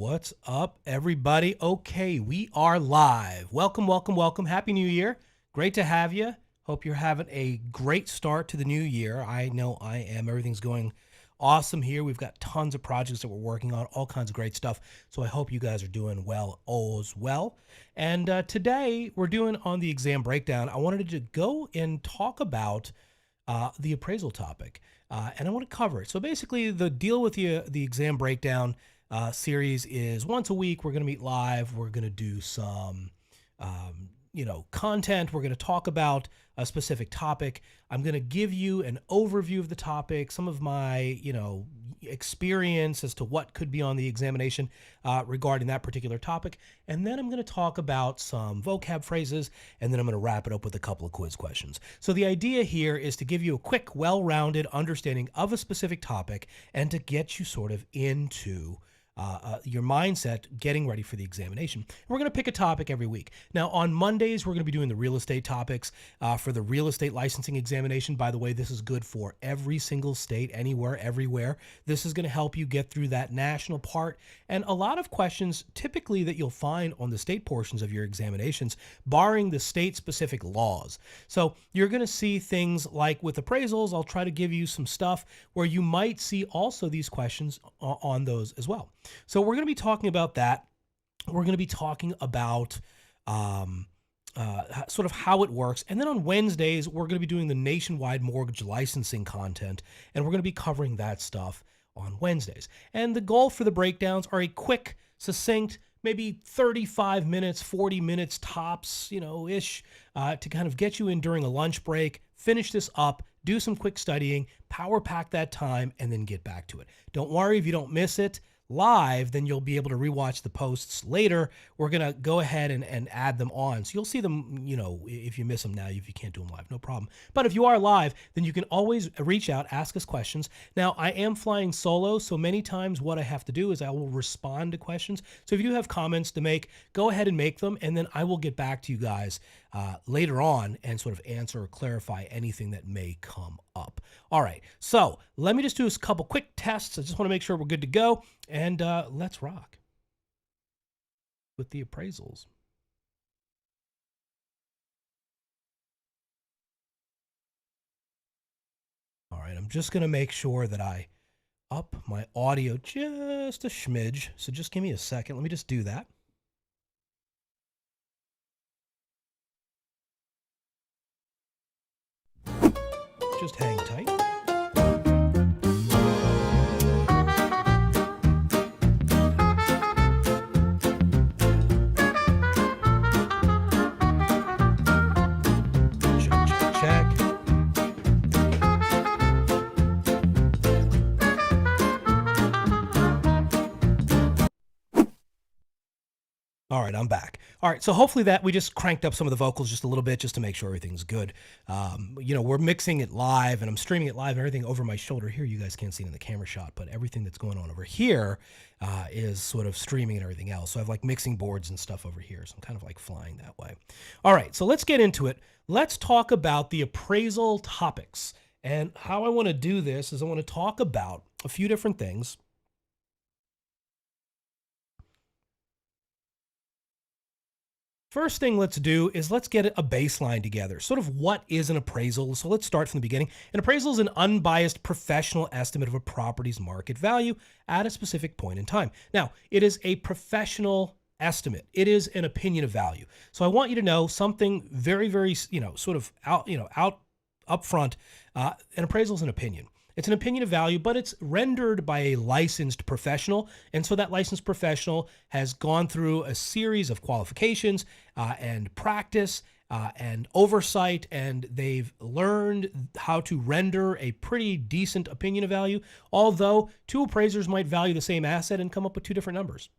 What's up, everybody? Okay, we are live. Welcome, welcome, welcome. Happy New Year. Great to have you. Hope you're having a great start to the new year. I know I am. Everything's going awesome here. We've got tons of projects that we're working on, all kinds of great stuff. So I hope you guys are doing well as well. And today we're doing on the exam breakdown. I wanted to go and talk about the appraisal topic, and I want to cover it. So basically, the deal with the exam breakdown series is once a week. We're going to meet live. We're going to do some content. We're going to talk about a specific topic. I'm going to give you an overview of the topic, some of my, experience as to what could be on the examination regarding that particular topic. And then I'm going to talk about some vocab phrases, and then I'm going to wrap it up with a couple of quiz questions. So the idea here is to give you a quick, well-rounded understanding of a specific topic and to get you sort of into your mindset getting ready for the examination. We're going to pick a topic every week. Now, on Mondays, we're going to be doing the real estate topics for the real estate licensing examination. By the way, this is good for every single state, anywhere, everywhere. This is going to help you get through that national part. And a lot of questions typically that you'll find on the state portions of your examinations, barring the state-specific laws. So you're going to see things like with appraisals, I'll try to give you some stuff where you might see also these questions on those as well. So we're going to be talking about that. We're going to be talking about sort of how it works. And then on Wednesdays, we're going to be doing the nationwide mortgage licensing content, and we're going to be covering that stuff on Wednesdays. And the goal for the breakdowns are a quick, succinct, maybe 35 minutes, 40 minutes tops, ish, to kind of get you in during a lunch break, finish this up, do some quick studying, power pack that time, and then get back to it. Don't worry if you don't miss it live, then you'll be able to rewatch the posts later. We're going to go ahead and add them on. So you'll see them, if you miss them now, if you can't do them live, no problem. But if you are live, then you can always reach out, ask us questions. Now, I am flying solo, so many times what I have to do is I will respond to questions. So if you have comments to make, go ahead and make them, and then I will get back to you guys later on and sort of answer or clarify anything that may come up. All right, so let me just do a couple quick tests. I just want to make sure we're good to go, and let's rock with the appraisals. All right, I'm just going to make sure that I up my audio just a smidge, so just give me a second. Let me just do that. Just hang tight. Check. All right, I'm back. All right, so hopefully that we just cranked up some of the vocals just a little bit just to make sure everything's good. We're mixing it live and I'm streaming it live, everything over my shoulder here. You guys can't see it in the camera shot, but everything that's going on over here is sort of streaming and everything else. So I have like mixing boards and stuff over here. So I'm kind of like flying that way. All right, so let's get into it. Let's talk about the appraisal topics. And how I want to do this is I want to talk about a few different things. First thing let's do is let's get a baseline together. Sort of what is an appraisal? So let's start from the beginning. An appraisal is an unbiased professional estimate of a property's market value at a specific point in time. Now, it is a professional estimate. It is an opinion of value. So I want you to know something very, very, sort of up front. An appraisal is an opinion. It's an opinion of value, but it's rendered by a licensed professional. And so that licensed professional has gone through a series of qualifications and practice and oversight, and they've learned how to render a pretty decent opinion of value, although two appraisers might value the same asset and come up with two different numbers.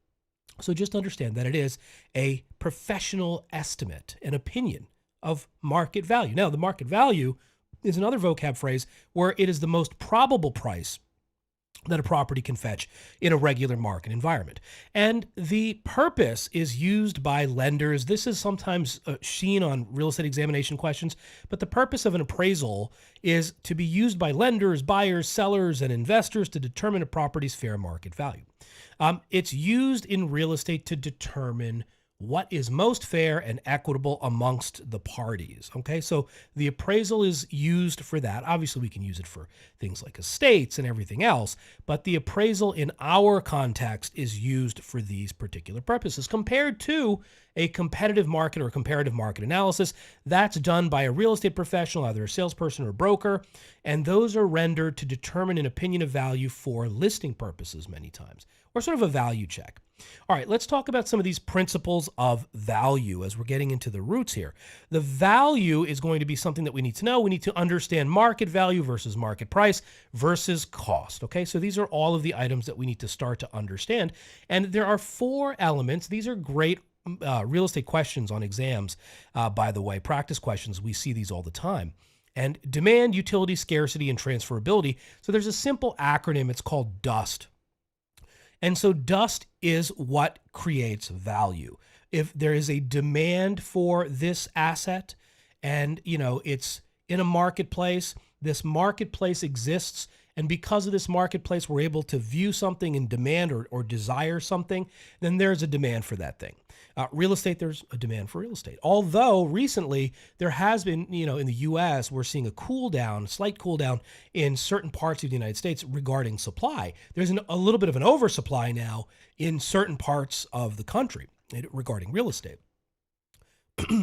So just understand that it is a professional estimate, an opinion of market value. Now, the market value is another vocab phrase where it is the most probable price that a property can fetch in a regular market environment. And the purpose is used by lenders. This is sometimes seen on real estate examination questions, but the purpose of an appraisal is to be used by lenders, buyers, sellers, and investors to determine a property's fair market value. It's used in real estate to determine what is most fair and equitable amongst the parties. Okay, so the appraisal is used for that. Obviously, we can use it for things like estates and everything else, but the appraisal in our context is used for these particular purposes compared to a competitive market or comparative market analysis. That's done by a real estate professional, either a salesperson or a broker, and those are rendered to determine an opinion of value for listing purposes many times, or sort of a value check. All right, let's talk about some of these principles of value as we're getting into the roots here. The value is going to be something that we need to know. We need to understand market value versus market price versus cost. Okay, so these are all of the items that we need to start to understand. And there are 4 elements. These are great real estate questions on exams, by the way, practice questions. We see these all the time. And demand, utility, scarcity, and transferability. So there's a simple acronym. It's called DUST. And so dust is what creates value. If there is a demand for this asset and, it's in a marketplace, this marketplace exists. And because of this marketplace, we're able to view something and demand or desire something, then there's a demand for that thing. Real estate, there's a demand for real estate. Although recently there has been, in the U.S., we're seeing a slight cool down in certain parts of the United States regarding supply. There's a little bit of an oversupply now in certain parts of the country regarding real estate.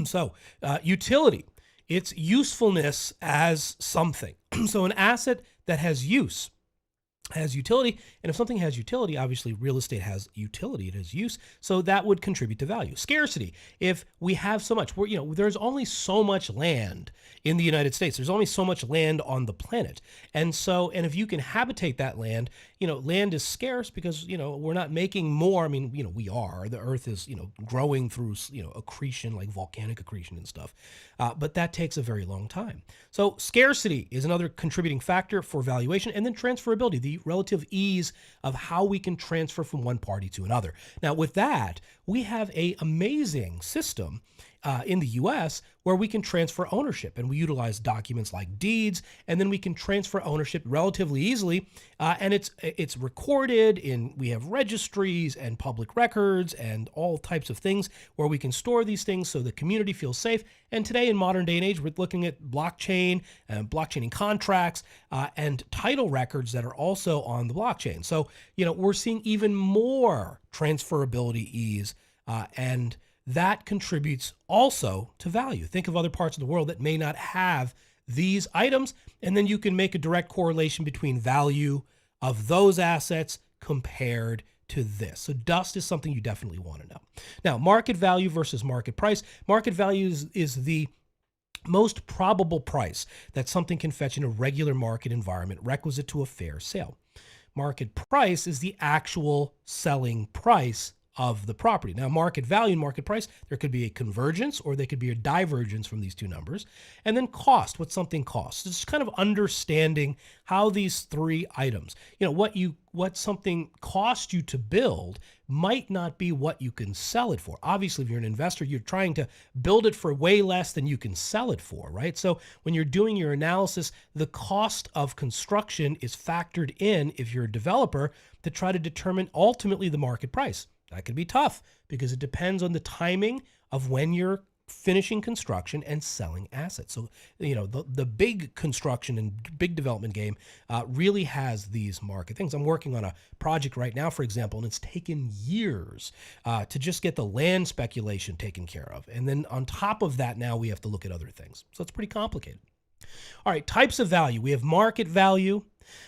So utility, its usefulness as something. So an asset that has use has utility, and if something has utility, obviously real estate has utility, it has use, so that would contribute to value. Scarcity, if we have so much, there's only so much land in the United States, there's only so much land on the planet, and if you can habitate that land, land is scarce because, we're not making more. We are, the earth is, growing through, accretion, like volcanic accretion and stuff, but that takes a very long time. So scarcity is another contributing factor for valuation, and then transferability, the relative ease of how we can transfer from one party to another. Now, with that, we have an amazing system in the U.S. where we can transfer ownership, and we utilize documents like deeds, and then we can transfer ownership relatively easily, and it's recorded we have registries and public records and all types of things where we can store these things so the community feels safe. And today, in modern day and age, we're looking at blockchain and blockchaining contracts and title records that are also on the blockchain. So, we're seeing even more transferability ease, and that contributes also to value. Think of other parts of the world that may not have these items, and then you can make a direct correlation between value of those assets compared to this. So dust is something you definitely want to know. Now, market value versus market price. Market value is the most probable price that something can fetch in a regular market environment requisite to a fair sale. Market price is the actual selling price of the property. Now, market value and market price, there could be a convergence or there could be a divergence from these two numbers. And then cost, what something costs. It's kind of understanding how these 3 items, what something costs you to build might not be what you can sell it for. Obviously, if you're an investor, you're trying to build it for way less than you can sell it for, right? So when you're doing your analysis, the cost of construction is factored in if you're a developer to try to determine ultimately the market price. That can be tough because it depends on the timing of when you're finishing construction and selling assets. So, the big construction and big development game really has these market things. I'm working on a project right now, for example, and it's taken years to just get the land speculation taken care of. And then on top of that, now we have to look at other things. So it's pretty complicated. All right, types of value. We have market value.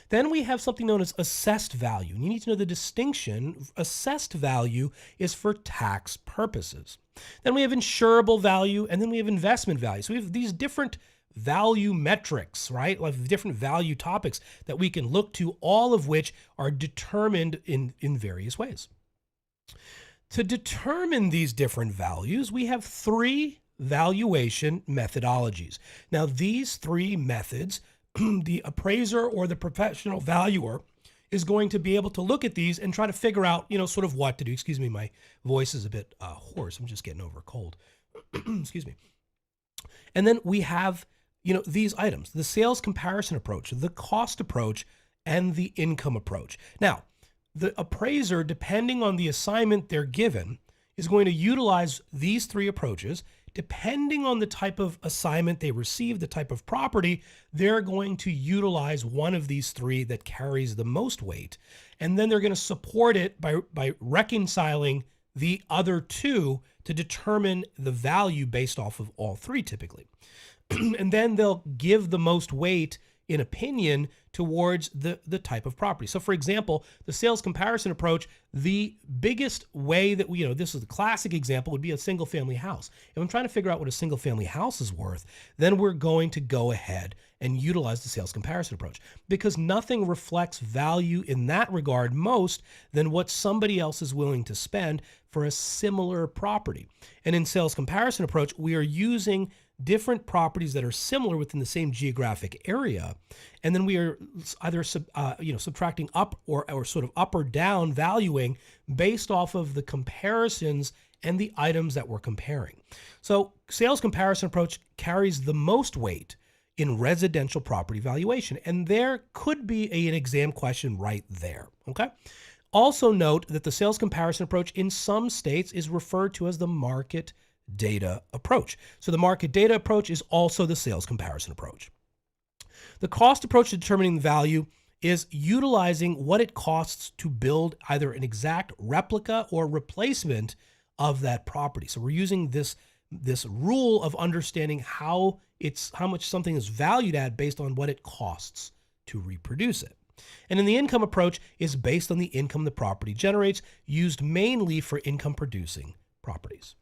Then we have something known as assessed value. And you need to know the distinction. Assessed value is for tax purposes. Then we have insurable value, and then we have investment value. So we have these different value metrics, right? Like different value topics that we can look to, all of which are determined in various ways. To determine these different values, we have 3 valuation methodologies. Now, these 3 methods, the appraiser or the professional valuer is going to be able to look at these and try to figure out, sort of what to do. Excuse me, my voice is a bit hoarse. I'm just getting over a cold. Excuse me. And then we have, these items, the sales comparison approach, the cost approach, and the income approach. Now, the appraiser, depending on the assignment they're given, is going to utilize these three approaches. Depending on the type of assignment they receive, the type of property, they're going to utilize one of these three that carries the most weight. And then they're going to support it by reconciling the other two to determine the value based off of all three typically. And then they'll give the most weight in opinion towards the type of property. So for example, the sales comparison approach, the biggest way that we, this is the classic example, would be a single family house. If I'm trying to figure out what a single family house is worth, then we're going to go ahead and utilize the sales comparison approach, because nothing reflects value in that regard most than what somebody else is willing to spend for a similar property. And in sales comparison approach, we are using different properties that are similar within the same geographic area, and then we are either subtracting up or sort of up or down valuing based off of the comparisons and the items that we're comparing. So sales comparison approach carries the most weight in residential property valuation, and there could be an exam question right there. Okay. Also note that the sales comparison approach in some states is referred to as the market data approach. So the market data approach is also the sales comparison approach. The cost approach to determining the value is utilizing what it costs to build either an exact replica or replacement of that property. So we're using this rule of understanding how much something is valued at based on what it costs to reproduce it. And then the income approach is based on the income the property generates, used mainly for income producing properties.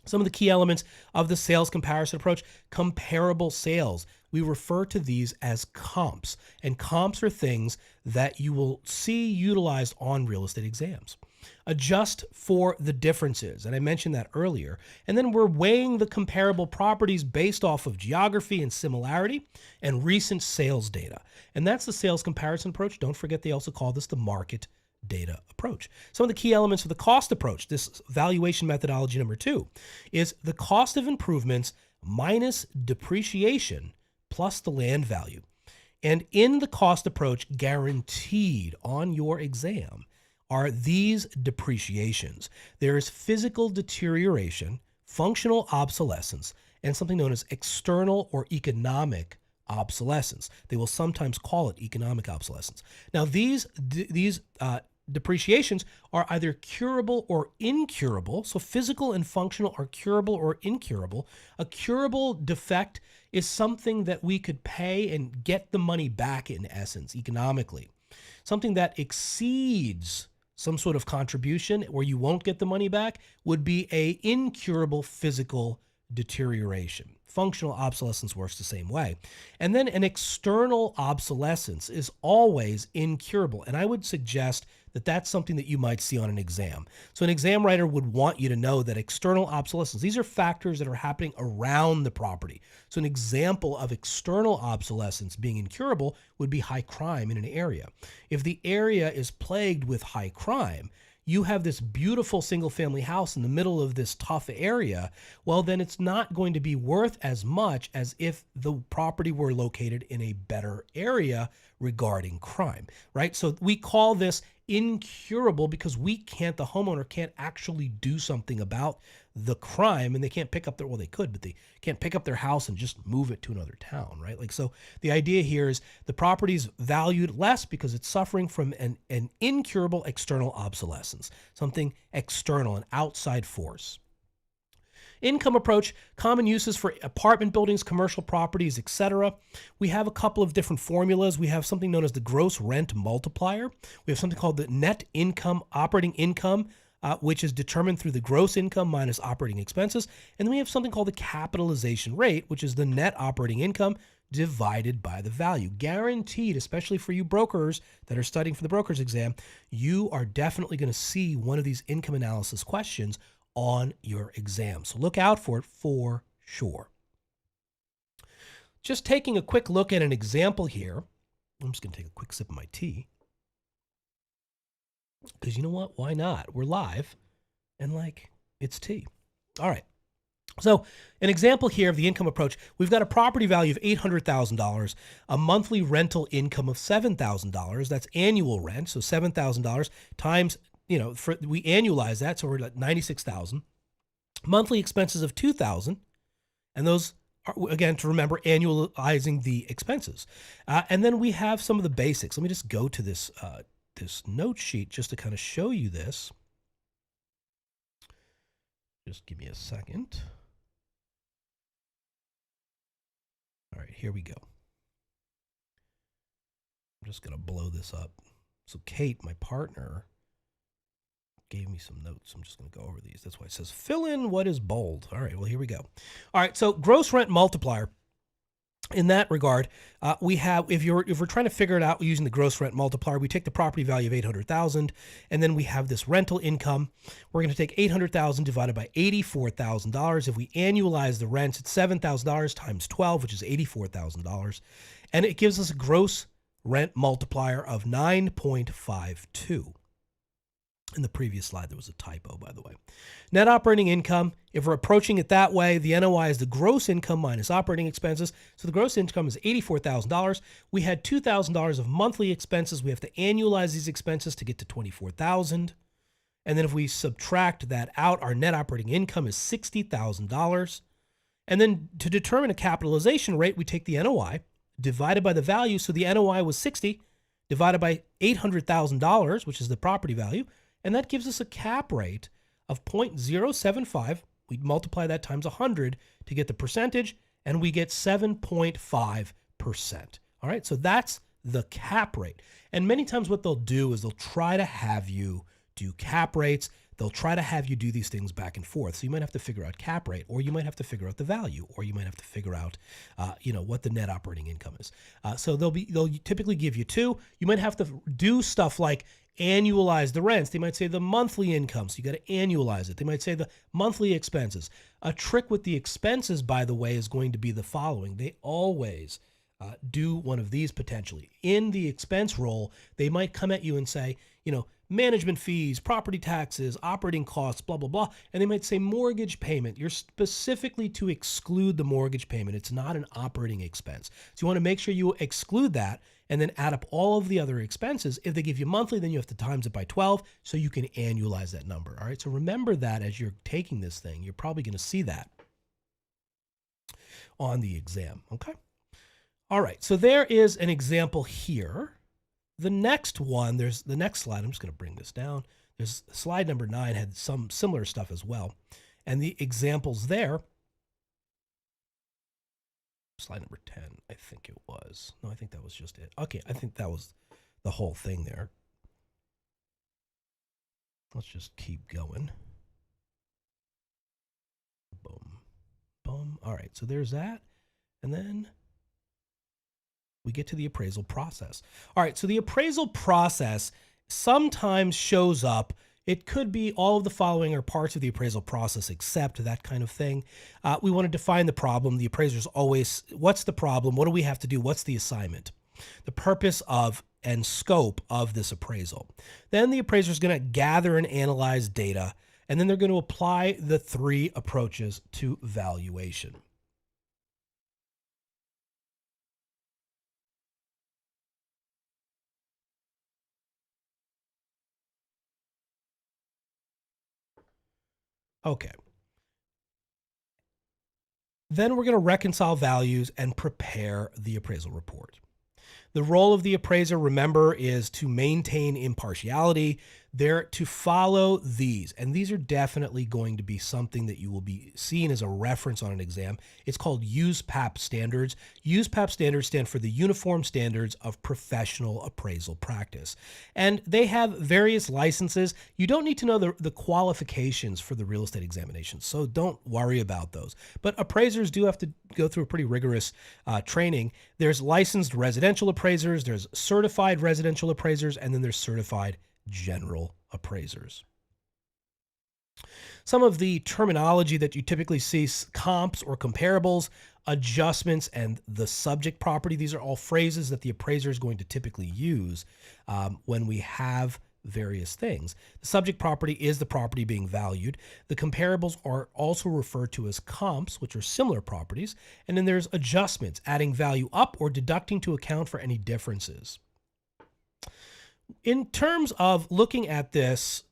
Some of the key elements of the sales comparison approach: comparable sales. We refer to these as comps, and comps are things that you will see utilized on real estate exams. Adjust for the differences, and I mentioned that earlier. And then we're weighing the comparable properties based off of geography and similarity and recent sales data. And that's the sales comparison approach. Don't forget, they also call this the market data approach. Some of the key elements of the cost approach, this valuation methodology number 2, is the cost of improvements minus depreciation plus the land value. And in the cost approach, guaranteed on your exam, are these depreciations. There is physical deterioration, functional obsolescence, and something known as external or economic obsolescence. They will sometimes call it economic obsolescence. Now, these depreciations are either curable or incurable. So physical and functional are curable or incurable. A curable defect is something that we could pay and get the money back, in essence, economically. Something that exceeds some sort of contribution where you won't get the money back would be a incurable physical deterioration. Functional obsolescence works the same way. And then an external obsolescence is always incurable. And I would suggest that that's something that you might see on an exam. So an exam writer would want you to know that external obsolescence, these are factors that are happening around the property. So an example of external obsolescence being incurable would be high crime in an area. If the area is plagued with high crime, you have this beautiful single family house in the middle of this tough area, well, then it's not going to be worth as much as if the property were located in a better area regarding crime, right? So we call this incurable because the homeowner can't actually do something about the crime, and they can't pick up they could, but they can't pick up their house and just move it to another town, right? So the idea here is the property's valued less because it's suffering from an incurable external obsolescence, something external, an outside force. Income approach, common uses for apartment buildings, commercial properties, etc. We have a couple of different formulas. We have something known as the gross rent multiplier. We have something called the net income, operating income, which is determined through the gross income minus operating expenses. And then we have something called the capitalization rate, which is the net operating income divided by the value. Guaranteed, especially for you brokers that are studying for the broker's exam, you are definitely going to see one of these income analysis questions on your exam. So look out for it for sure. Just taking a quick look at an example here. I'm just going to take a quick sip of my tea. Because you know what? Why not? We're live and like it's tea. All right. So an example here of the income approach, we've got a property value of $800,000, a monthly rental income of $7,000. That's annual rent. So $7,000 times, we annualize that. So we're at 96,000. Monthly expenses of 2,000. And those are, again, to remember, annualizing the expenses. And then we have some of the basics. Let me just go to this note sheet just to kind of show you this. Just give me a second. All right, here we go. I'm just going to blow this up. So Kate, my partner, gave me some notes. I'm just going to go over these. That's why it says fill in what is bold. All right, well, here we go. All right, so gross rent multiplier. In that regard, we have, if we're trying to figure it out using the gross rent multiplier, we take the property value of 800,000, and then we have this rental income. We're going to take 800,000 divided by $84,000. If we annualize the rents, it's $7,000 times 12, which is $84,000, and it gives us a gross rent multiplier of 9.52. In the previous slide, there was a typo, by the way. Net operating income, if we're approaching it that way, the NOI is the gross income minus operating expenses. So the gross income is $84,000. We had $2,000 of monthly expenses. We have to annualize these expenses to get to $24,000. And then if we subtract that out, our net operating income is $60,000. And then to determine a capitalization rate, we take the NOI divided by the value. So the NOI was 60 divided by $800,000, which is the property value. And that gives us a cap rate of 0.075. We multiply that times 100 to get the percentage, and we get 7.5%. All right, so that's the cap rate. And many times what they'll do is they'll try to have you do cap rates. They'll try to have you do these things back and forth. So you might have to figure out cap rate, or you might have to figure out the value, or you might have to figure out, what the net operating income is. So they'll typically give you two. You might have to do stuff like annualize the rents. They might say the monthly income, so you got to annualize it. They might say the monthly expenses. A trick with the expenses, by the way, is going to be the following. They always do one of these potentially. In the expense roll, they might come at you and say, management fees, property taxes, operating costs, blah, blah, blah. And they might say mortgage payment. You're specifically to exclude the mortgage payment. It's not an operating expense. So you want to make sure you exclude that and then add up all of the other expenses. If they give you monthly, then you have to times it by 12 so you can annualize that number. All right. So remember that as you're taking this thing, you're probably going to see that on the exam. Okay. All right. So there is an example here. The next one, there's the next slide. I'm just going to bring this down. There's slide number 9 had some similar stuff as well. And the examples there, slide number 10, I think it was. No, I think that was just it. Okay, I think that was the whole thing there. Let's just keep going. Boom, boom. All right, so there's that. And then we get to the appraisal process. All right, so the appraisal process sometimes shows up. It could be all of the following are parts of the appraisal process, except that kind of thing. We want to define the problem. The appraiser's always, what's the problem? What do we have to do? What's the assignment? The purpose of and scope of this appraisal. Then the appraiser is going to gather and analyze data, and then they're going to apply the 3 approaches to valuation. Okay. Then we're going to reconcile values and prepare the appraisal report. The role of the appraiser, remember, is to maintain impartiality. They're to follow these, and these are definitely going to be something that you will be seen as a reference on an exam. It's called USPAP standards. USPAP standards stand for the Uniform Standards of Professional Appraisal Practice. And they have various licenses. You don't need to know the qualifications for the real estate examination, so don't worry about those. But appraisers do have to go through a pretty rigorous training. There's licensed residential appraisers, there's certified residential appraisers, and then there's certified general appraisers. Some of the terminology that you typically see, comps or comparables, adjustments, and the subject property, these are all phrases that the appraiser is going to typically use when we have various things. The subject property is the property being valued. The comparables are also referred to as comps, which are similar properties. And then there's adjustments, adding value up or deducting to account for any differences. In terms of looking at this,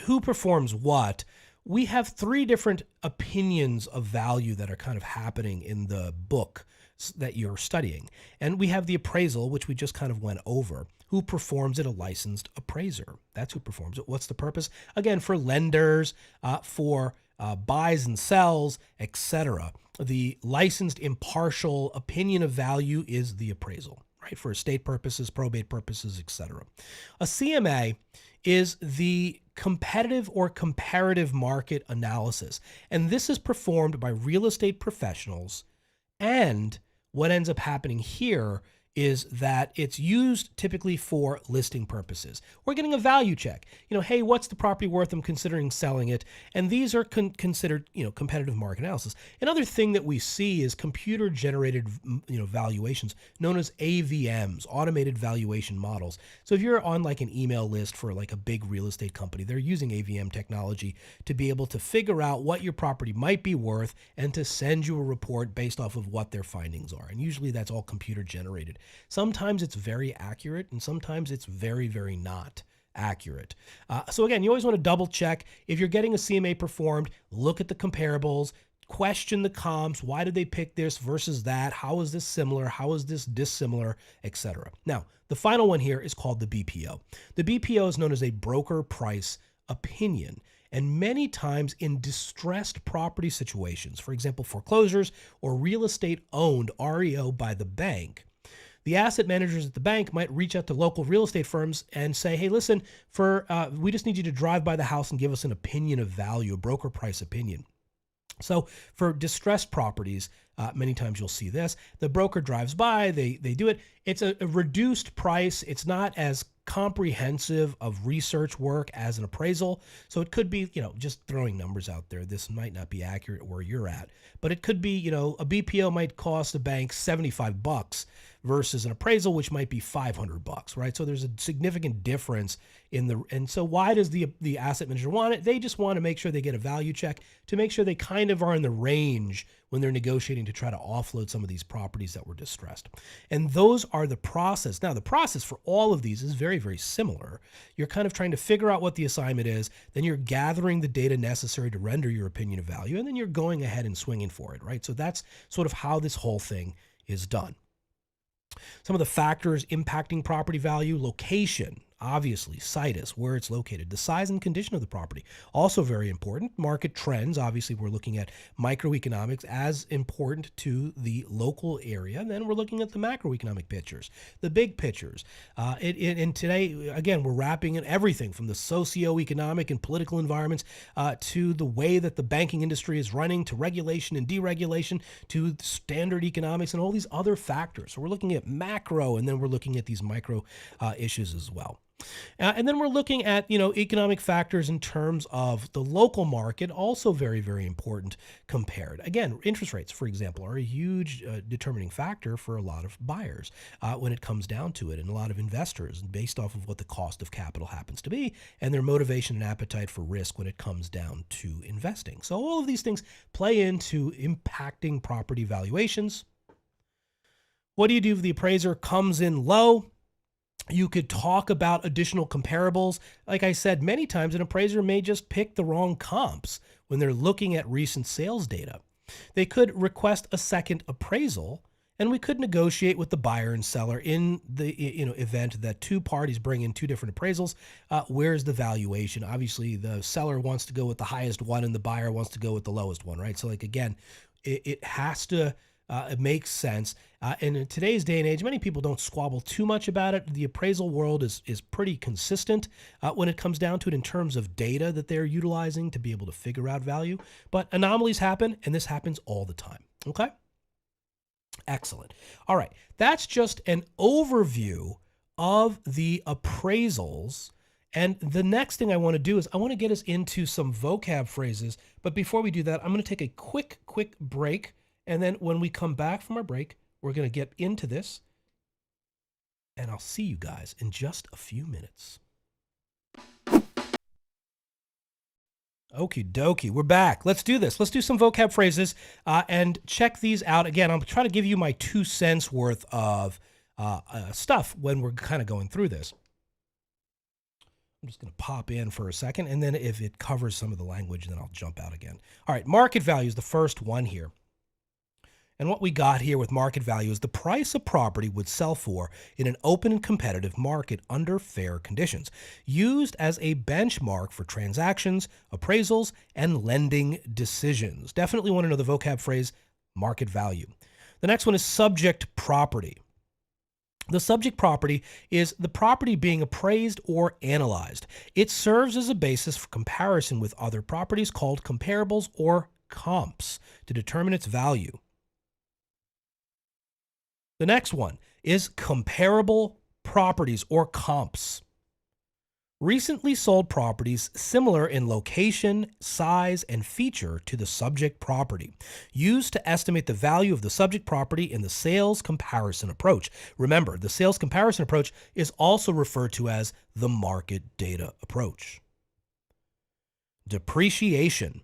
who performs what, we have three different opinions of value that are kind of happening in the book that you're studying. And we have the appraisal, which we just kind of went over. Who performs it? A licensed appraiser. That's who performs it. What's the purpose? Again, for lenders, for buys and sells, etc. The licensed impartial opinion of value is the appraisal, right? For estate purposes, probate purposes, etc. A CMA is the competitive or comparative market analysis. And this is performed by real estate professionals. And what ends up happening here is that it's used typically for listing purposes. We're getting a value check. Hey, what's the property worth? I'm considering selling it. And these are considered, competitive market analysis. Another thing that we see is computer generated, valuations known as AVMs, automated valuation models. So if you're on like an email list for like a big real estate company, they're using AVM technology to be able to figure out what your property might be worth and to send you a report based off of what their findings are. And usually that's all computer generated. Sometimes it's very accurate and sometimes it's very, very not accurate. So again, you always want to double check. If you're getting a CMA performed, look at the comparables, question the comps. Why did they pick this versus that? How is this similar? How is this dissimilar, etc. Now, the final one here is called the BPO. The BPO is known as a broker price opinion. And many times in distressed property situations, for example, foreclosures or real estate owned REO by the bank, the asset managers at the bank might reach out to local real estate firms and say, hey, listen, we just need you to drive by the house and give us an opinion of value, a broker price opinion. So for distressed properties, many times you'll see this. The broker drives by, they do it. It's a reduced price. It's not as comprehensive of research work as an appraisal. So it could be, just throwing numbers out there. This might not be accurate where you're at, but it could be, a BPO might cost a bank $75 versus an appraisal, which might be $500, right? So there's a significant difference and so why does the asset manager want it? They just want to make sure they get a value check to make sure they kind of are in the range when they're negotiating to try to offload some of these properties that were distressed. And those are the process. Now, the process for all of these is very, very similar. You're kind of trying to figure out what the assignment is, then you're gathering the data necessary to render your opinion of value, and then you're going ahead and swinging for it, right? So that's sort of how this whole thing is done. Some of the factors impacting property value: location, obviously, situs, where it's located, the size and condition of the property, also very important. Market trends, obviously, we're looking at microeconomics as important to the local area. And then we're looking at the macroeconomic pictures, the big pictures. And today, again, we're wrapping in everything from the socioeconomic and political environments to the way that the banking industry is running, to regulation and deregulation, to standard economics and all these other factors. So we're looking at macro, and then we're looking at these micro issues as well. And then we're looking at, economic factors in terms of the local market, also very, very important compared. Again, interest rates, for example, are a huge determining factor for a lot of buyers when it comes down to it, and a lot of investors, based off of what the cost of capital happens to be and their motivation and appetite for risk when it comes down to investing. So all of these things play into impacting property valuations. What do you do if the appraiser comes in low? You could talk about additional comparables. Like I said, many times an appraiser may just pick the wrong comps when they're looking at recent sales data. They could request a second appraisal, and we could negotiate with the buyer and seller in the event that two parties bring in two different appraisals. Where's the valuation? Obviously, the seller wants to go with the highest one and the buyer wants to go with the lowest one, right? So like, again, it has to it makes sense. And in today's day and age, many people don't squabble too much about it. The appraisal world is pretty consistent when it comes down to it in terms of data that they're utilizing to be able to figure out value. But anomalies happen, and this happens all the time. Okay? Excellent. All right. That's just an overview of the appraisals. And the next thing I want to do is I want to get us into some vocab phrases. But before we do that, I'm going to take a quick break. And then when we come back from our break, we're going to get into this, and I'll see you guys in just a few minutes. Okie dokie. We're back. Let's do this. Let's do some vocab phrases and check these out. Again, I'm trying to give you my 2 cents worth of stuff when we're kind of going through this. I'm just going to pop in for a second, and then if it covers some of the language, then I'll jump out again. All right, market value is the first one here. And what we got here with market value is the price a property would sell for in an open and competitive market under fair conditions, used as a benchmark for transactions, appraisals, and lending decisions. Definitely want to know the vocab phrase market value. The next one is subject property. The subject property is the property being appraised or analyzed. It serves as a basis for comparison with other properties called comparables or comps to determine its value. The next one is comparable properties or comps. Recently sold properties similar in location, size, and feature to the subject property, used to estimate the value of the subject property in the sales comparison approach. Remember, the sales comparison approach is also referred to as the market data approach. Depreciation.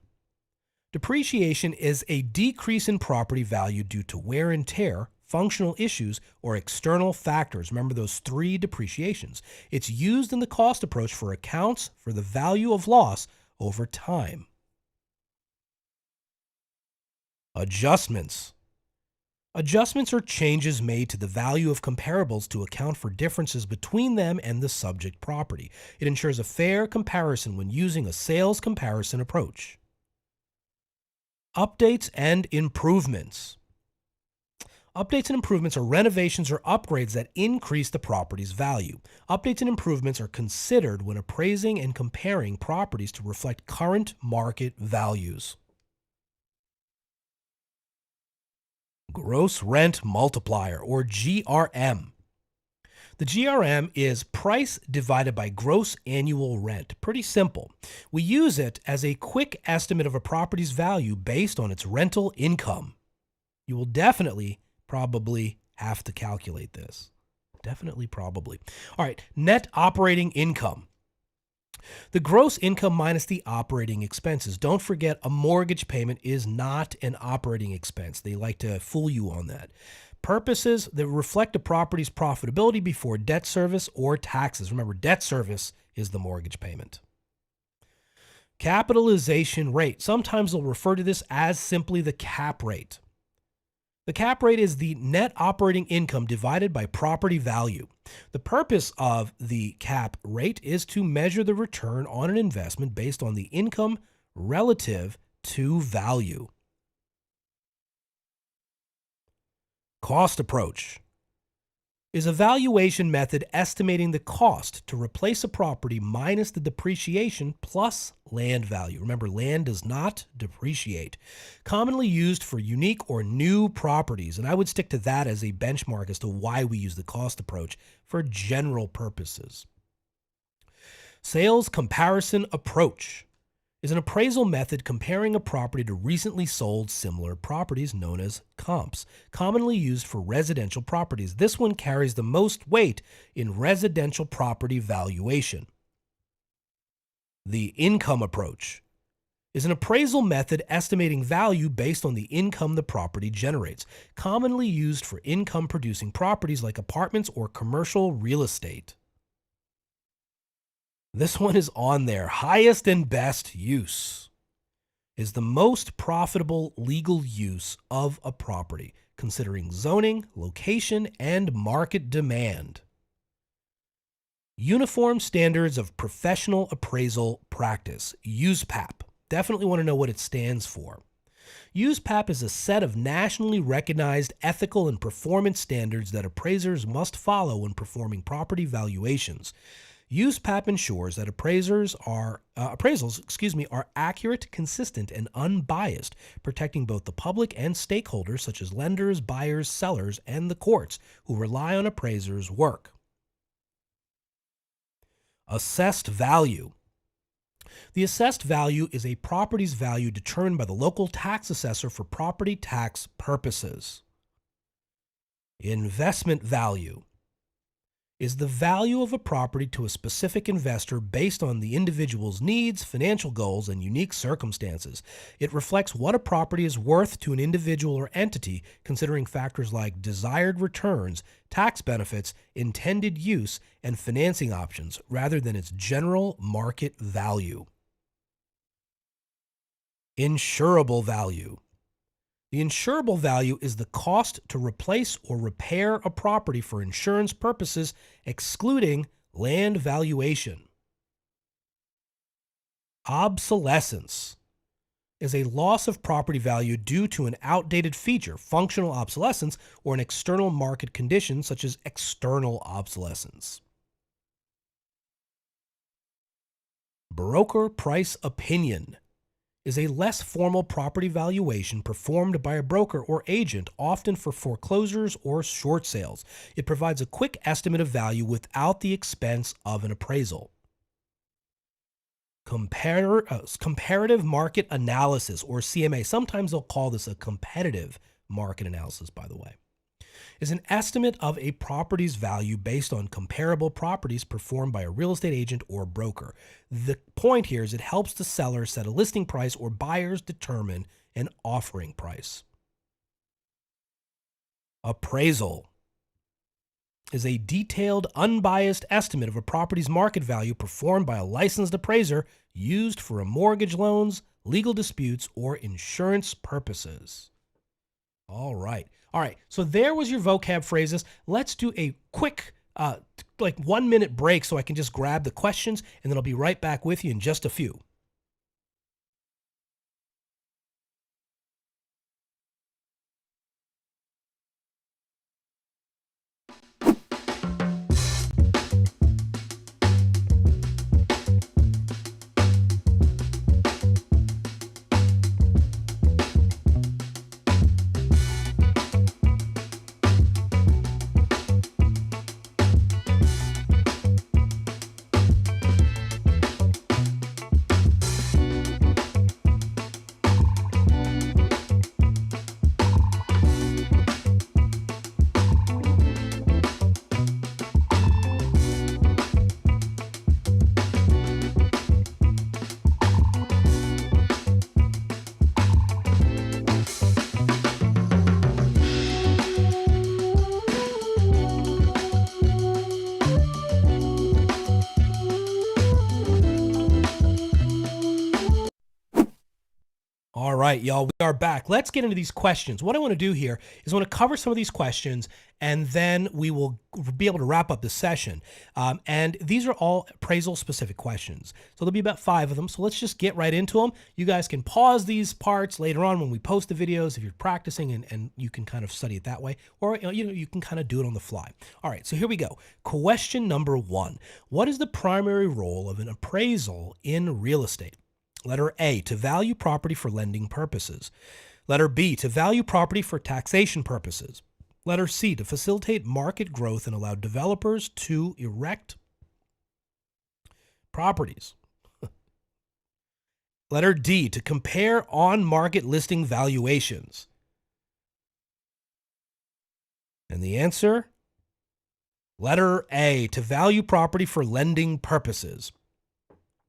Depreciation is a decrease in property value due to wear and tear, functional issues, or external factors. Remember those 3 depreciations. It's used in the cost approach for accounts for the value of loss over time. Adjustments. Adjustments are changes made to the value of comparables to account for differences between them and the subject property. It ensures a fair comparison when using a sales comparison approach. Updates and improvements. Updates and improvements are renovations or upgrades that increase the property's value. Updates and improvements are considered when appraising and comparing properties to reflect current market values. Gross rent multiplier, or GRM. The GRM is price divided by gross annual rent. Pretty simple. We use it as a quick estimate of a property's value based on its rental income. You will definitely probably have to calculate this. Definitely, probably. All right, net operating income. The gross income minus the operating expenses. Don't forget, a mortgage payment is not an operating expense. They like to fool you on that. Purposes that reflect a property's profitability before debt service or taxes. Remember, debt service is the mortgage payment. Capitalization rate. Sometimes they'll refer to this as simply the cap rate. The cap rate is the net operating income divided by property value. The purpose of the cap rate is to measure the return on an investment based on the income relative to value. Cost approach is a valuation method estimating the cost to replace a property minus the depreciation plus land value. Remember, land does not depreciate. Commonly used for unique or new properties, and I would stick to that as a benchmark as to why we use the cost approach for general purposes. Sales comparison approach is an appraisal method comparing a property to recently sold similar properties known as comps, commonly used for residential properties. This one carries the most weight in residential property valuation. The income approach is an appraisal method estimating value based on the income the property generates, commonly used for income-producing properties like apartments or commercial real estate. This one is on there. Highest and best use is the most profitable legal use of a property, considering zoning, location, and market demand. Uniform Standards of Professional Appraisal Practice, USPAP. Definitely want to know what it stands for. USPAP is a set of nationally recognized ethical and performance standards that appraisers must follow when performing property valuations. USPAP ensures that appraisals are accurate, consistent, and unbiased, protecting both the public and stakeholders such as lenders, buyers, sellers, and the courts who rely on appraisers' work. Assessed value. The assessed value is a property's value determined by the local tax assessor for property tax purposes. Investment value is the value of a property to a specific investor based on the individual's needs, financial goals, and unique circumstances. It reflects what a property is worth to an individual or entity, considering factors like desired returns, tax benefits, intended use, and financing options, rather than its general market value. Insurable value. The insurable value is the cost to replace or repair a property for insurance purposes, excluding land valuation. Obsolescence is a loss of property value due to an outdated feature, functional obsolescence, or an external market condition such as external obsolescence. Broker price opinion is a less formal property valuation performed by a broker or agent, often for foreclosures or short sales. It provides a quick estimate of value without the expense of an appraisal. Comparative market analysis, or CMA, sometimes they'll call this a competitive market analysis, by the way, is an estimate of a property's value based on comparable properties performed by a real estate agent or broker. The point here is it helps the seller set a listing price or buyers determine an offering price. Appraisal is a detailed, unbiased estimate of a property's market value performed by a licensed appraiser used for mortgage loans, legal disputes, or insurance purposes. All right. So there was your vocab phrases. Let's do a quick, 1 minute break so I can just grab the questions, and then I'll be right back with you in just a few. All right, y'all, we are back. Let's get into these questions. What I want to do here is I want to cover some of these questions, and then we will be able to wrap up the session. And these are all appraisal-specific questions. So there'll be about 5 of them. So let's just get right into them. You guys can pause these parts later on when we post the videos if you're practicing, and you can kind of study it that way. Or you can kind of do it on the fly. All right, so here we go. Question number 1. What is the primary role of an appraisal in real estate? Letter A, to value property for lending purposes. Letter B, to value property for taxation purposes. Letter C, to facilitate market growth and allow developers to erect properties. Letter D, to compare on-market listing valuations. And the answer? Letter A, to value property for lending purposes.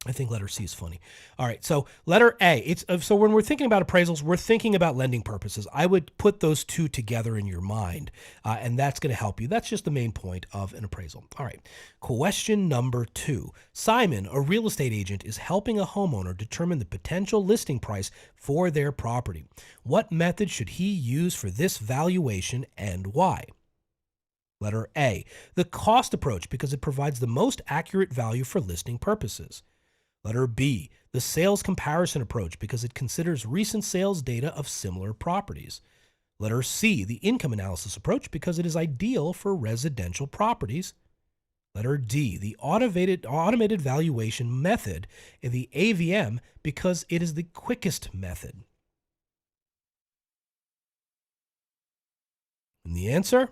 I think letter C is funny. All right, so letter A, so when we're thinking about appraisals, we're thinking about lending purposes. I would put those two together in your mind, and that's going to help you. That's just the main point of an appraisal. All right, question number 2. Simon, a real estate agent, is helping a homeowner determine the potential listing price for their property. What method should he use for this valuation and why? Letter A, the cost approach, because it provides the most accurate value for listing purposes. Letter B, the sales comparison approach, because it considers recent sales data of similar properties. Letter C, the income analysis approach, because it is ideal for residential properties. Letter D, the automated valuation method, and the AVM, because it is the quickest method. And the answer?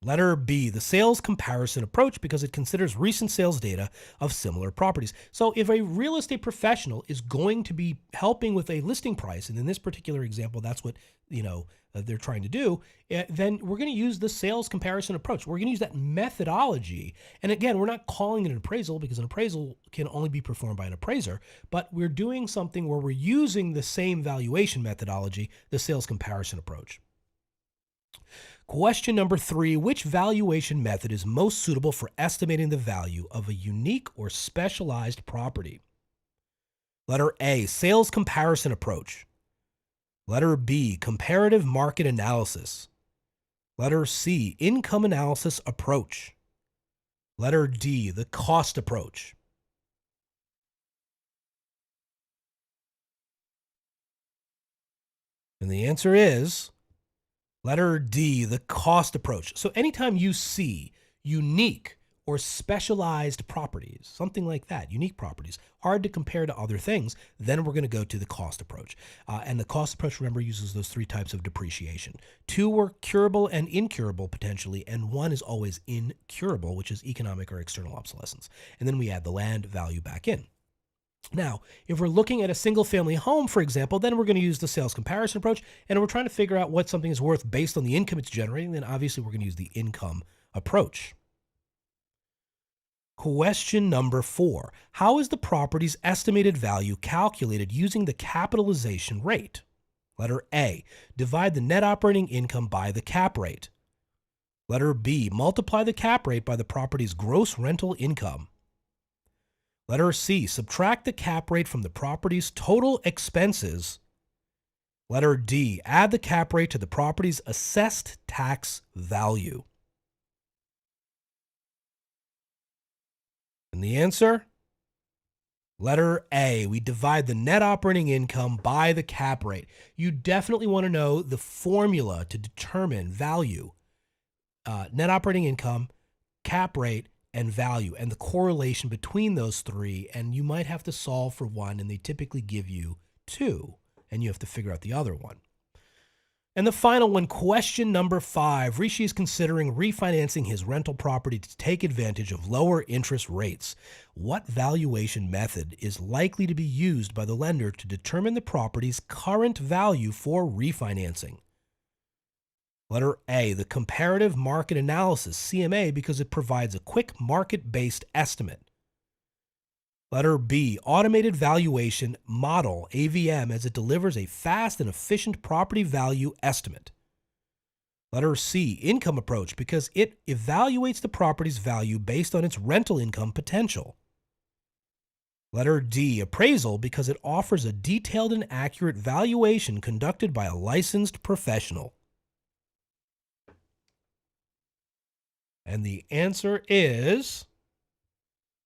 Letter B, the sales comparison approach, because it considers recent sales data of similar properties. So if a real estate professional is going to be helping with a listing price, and in this particular example, that's what they're trying to do, then we're going to use the sales comparison approach. We're going to use that methodology. And again, we're not calling it an appraisal because an appraisal can only be performed by an appraiser, but we're doing something where we're using the same valuation methodology, the sales comparison approach. Question number 3, which valuation method is most suitable for estimating the value of a unique or specialized property? Letter A, sales comparison approach. Letter B, comparative market analysis. Letter C, income analysis approach. Letter D, the cost approach. And the answer is letter D, the cost approach. So anytime you see unique or specialized properties, something like that, unique properties, hard to compare to other things, then we're going to go to the cost approach. And the cost approach, remember, uses those 3 types of depreciation. 2 are curable and incurable potentially, and 1 is always incurable, which is economic or external obsolescence. And then we add the land value back in. Now, if we're looking at a single family home, for example, then we're going to use the sales comparison approach, and we're trying to figure out what something is worth based on the income it's generating, then obviously we're going to use the income approach. Question number 4, how is the property's estimated value calculated using the capitalization rate? Letter A, divide the net operating income by the cap rate. Letter B, multiply the cap rate by the property's gross rental income. Letter C, subtract the cap rate from the property's total expenses. Letter D, add the cap rate to the property's assessed tax value. And the answer? Letter A, we divide the net operating income by the cap rate. You definitely want to know the formula to determine value. Net operating income, cap rate, and value, and the correlation between those 3, and you might have to solve for 1, and they typically give you 2, and you have to figure out the other one. And the final one, question number 5, Rishi is considering refinancing his rental property to take advantage of lower interest rates. What valuation method is likely to be used by the lender to determine the property's current value for refinancing? Letter A, the comparative market analysis, CMA, because it provides a quick market-based estimate. Letter B, automated valuation model, AVM, as it delivers a fast and efficient property value estimate. Letter C, income approach, because it evaluates the property's value based on its rental income potential. Letter D, appraisal, because it offers a detailed and accurate valuation conducted by a licensed professional. And the answer is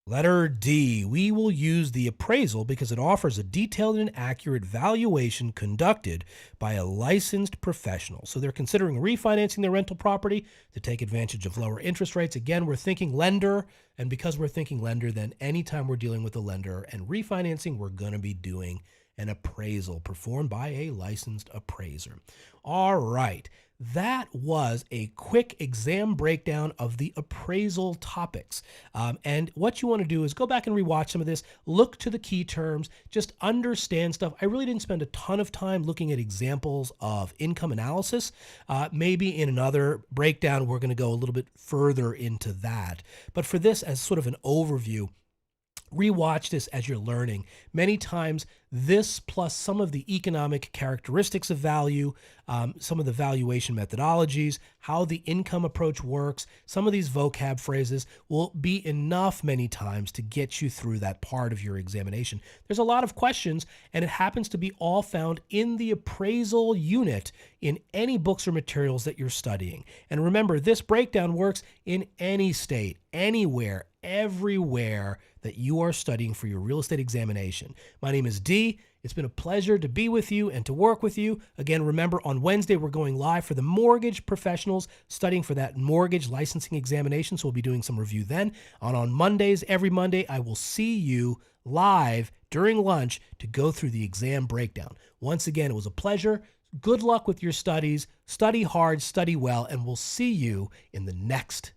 letter D. We will use the appraisal because it offers a detailed and accurate valuation conducted by a licensed professional. So they're considering refinancing their rental property to take advantage of lower interest rates. Again, we're thinking lender, and because we're thinking lender, then anytime we're dealing with a lender and refinancing, we're going to be doing an appraisal performed by a licensed appraiser. All right. That was a quick exam breakdown of the appraisal topics. And what you want to do is go back and rewatch some of this, look to the key terms, just understand stuff. I really didn't spend a ton of time looking at examples of income analysis. Maybe in another breakdown, we're going to go a little bit further into that. But for this, as sort of an overview, rewatch this as you're learning. Many times, this plus some of the economic characteristics of value, some of the valuation methodologies, how the income approach works, some of these vocab phrases will be enough many times to get you through that part of your examination. There's a lot of questions, and it happens to be all found in the appraisal unit in any books or materials that you're studying. And remember, this breakdown works in any state, anywhere, everywhere that you are studying for your real estate examination. My name is D. It's been a pleasure to be with you and to work with you. Again, remember, on Wednesday, we're going live for the mortgage professionals studying for that mortgage licensing examination, so we'll be doing some review then. And on Mondays, every Monday, I will see you live during lunch to go through the exam breakdown. Once again, it was a pleasure. Good luck with your studies. Study hard, study well, and we'll see you in the next